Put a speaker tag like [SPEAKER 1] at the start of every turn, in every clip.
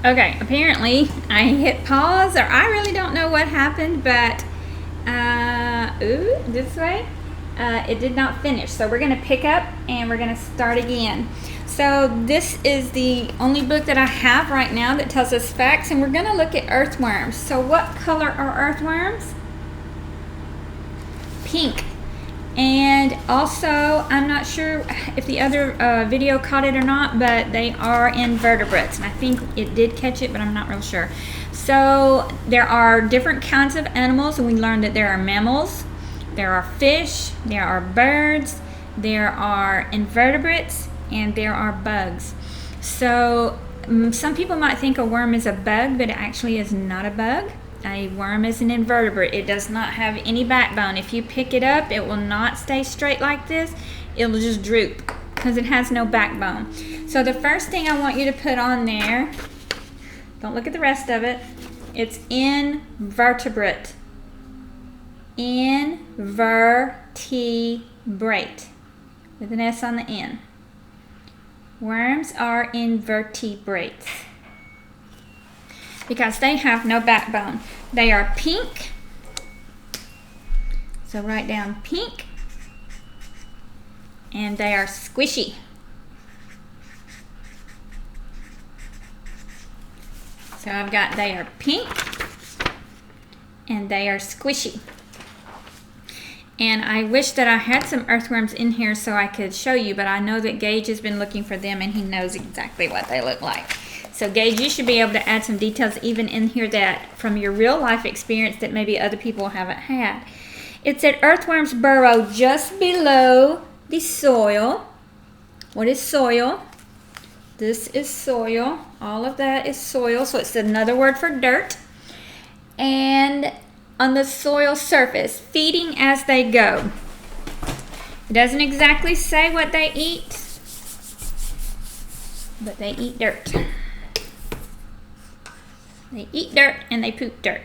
[SPEAKER 1] Okay, apparently I hit pause, or I really don't know what happened, but this way, it did not finish. So we're gonna pick up and we're gonna start again. So this is the only book that I have right now that tells us facts, and we're gonna look at earthworms. So what color are earthworms? Pink. And also, I'm not sure if the other video caught it or not, but they are invertebrates. And I think it did catch it, but I'm not real sure. So there are different kinds of animals, and we learned that there are mammals, there are fish, there are birds, there are invertebrates, and there are bugs. So some people might think a worm is a bug, but it actually is not a bug. A worm is an invertebrate. It does not have any backbone. If you pick it up, it will not stay straight like this. It will just droop because it has no backbone. So the first thing I want you to put on there, don't look at the rest of it, it's invertebrate. Invertebrate with an S on the end. Worms are invertebrates because they have no backbone. They are pink. So write down pink. And they are squishy. So I've got they are pink and they are squishy. And I wish that I had some earthworms in here so I could show you, but I know that Gage has been looking for them and he knows exactly what they look like. So Gage, you should be able to add some details even in here that from your real life experience that maybe other people haven't had. It said earthworms burrow just below the soil. What is soil? This is soil. All of that is soil. So it's another word for dirt. And on the soil surface, feeding as they go. It doesn't exactly say what they eat, but they eat dirt. They eat dirt and they poop dirt.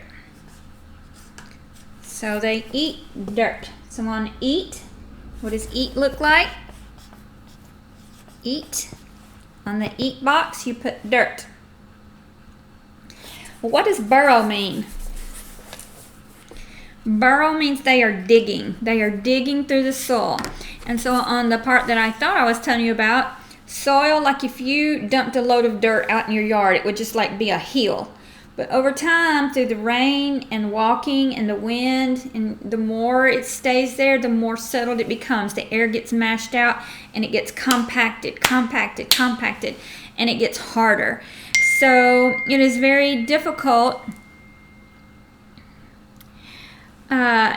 [SPEAKER 1] So they eat dirt. Someone eat. What does eat look like? Eat. On the eat box, you put dirt. Well, what does burrow mean? Burrow means they are digging. They are digging through the soil. And so on the part that I thought I was telling you about, soil, like if you dumped a load of dirt out in your yard, it would just like be a hill. But over time, through the rain and walking and the wind, and the more it stays there, the more settled it becomes. The air gets mashed out and it gets compacted, and it gets harder. So it is very difficult.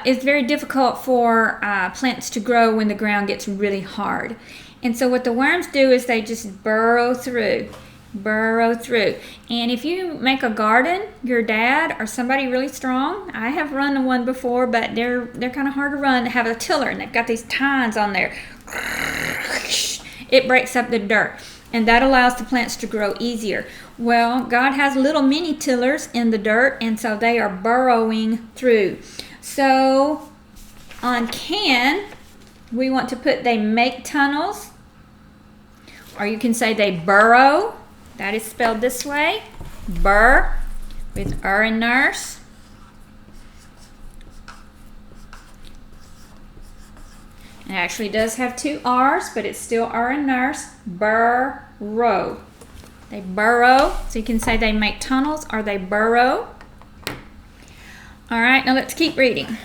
[SPEAKER 1] It's very difficult for plants to grow when the ground gets really hard. And so what the worms do is they just burrow through. And if you make a garden, your dad or somebody really strong, I have run one before, but they're kind of hard to run. They have a tiller and they've got these tines on there. It breaks up the dirt, and that allows the plants to grow easier. Well, God has little mini tillers in the dirt, and so they are burrowing through. So on can, we want to put they make tunnels, or you can say they burrow. That is spelled this way, burr, with in nurse. It actually does have two R's, but it's still in nurse, burrow. They burrow, so you can say they make tunnels or they burrow. All right, now let's keep reading.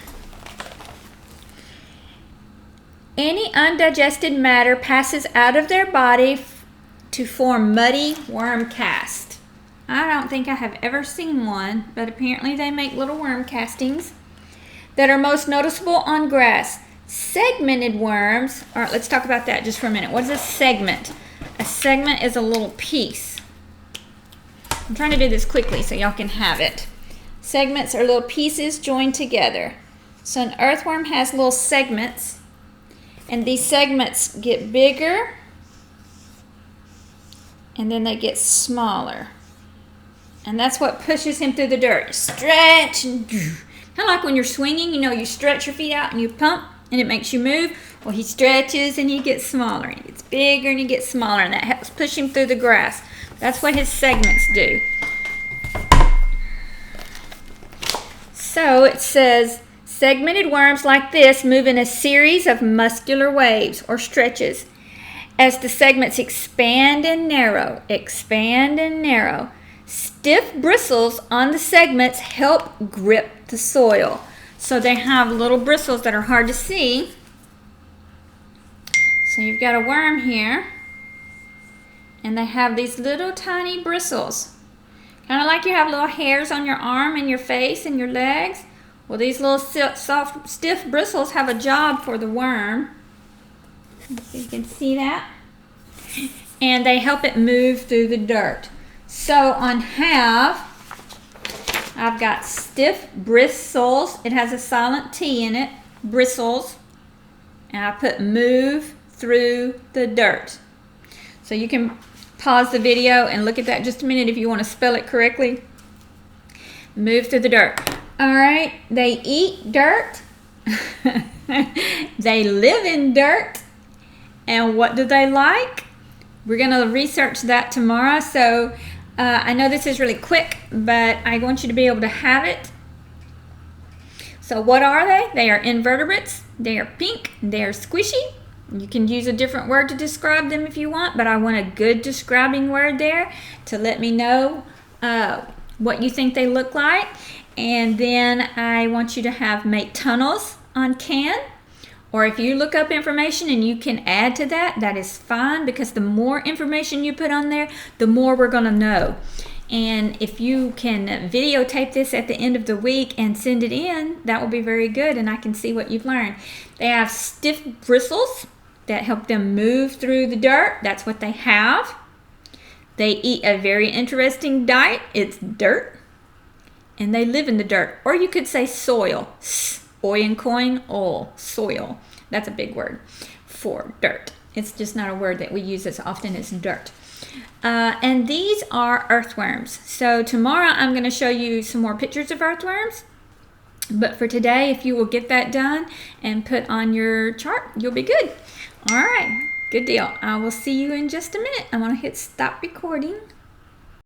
[SPEAKER 1] Any undigested matter passes out of their body to form muddy worm cast. I don't think I have ever seen one, but apparently they make little worm castings that are most noticeable on grass. Segmented worms, all right, let's talk about that just for a minute. What is a segment? A segment is a little piece. I'm trying to do this quickly so y'all can have it. Segments are little pieces joined together. So an earthworm has little segments, and these segments get bigger and then they get smaller. And that's what pushes him through the dirt. Stretch, and kind of like when you're swinging, you know, you stretch your feet out and you pump. and it makes you move. Well, he stretches and he gets smaller, and he gets bigger and he gets smaller, and that helps push him through the grass. That's what his segments do. So it says, segmented worms like this move in a series of muscular waves or stretches. As the segments expand and narrow, stiff bristles on the segments help grip the soil. So they have little bristles that are hard to see. So you've got a worm here, and they have these little tiny bristles. Kind of like you have little hairs on your arm and your face and your legs. Well, these little soft, stiff bristles have a job for the worm. So you can see that. And they help it move through the dirt. So on half, I've got stiff bristles. It has a silent T in it, bristles. And I put move through the dirt. So you can pause the video and look at that just a minute if you want to spell it correctly. Move through the dirt. All right, they eat dirt. They live in dirt. And what do they like? We're going to research that tomorrow. So I know this is really quick, but I want you to be able to have it. So what are they? They are invertebrates. They are pink. They are squishy. You can use a different word to describe them if you want, but I want a good describing word there to let me know what you think they look like. And then I want you to make tunnels on can. Or if you look up information and you can add to that, that is fine, because the more information you put on there, the more we're going to know. And if you can videotape this at the end of the week and send it in, that will be very good, and I can see what you've learned. They have stiff bristles that help them move through the dirt. That's what they have. They eat a very interesting diet. It's dirt. And they live in the dirt. Or you could say soil. Oin coin ol, soil. That's a big word for dirt. It's just not a word that we use as often as dirt. And these are earthworms. So tomorrow I'm going to show you some more pictures of earthworms. But for today, if you will get that done and put on your chart, you'll be good. All right, good deal. I will see you in just a minute. I'm going to hit stop recording.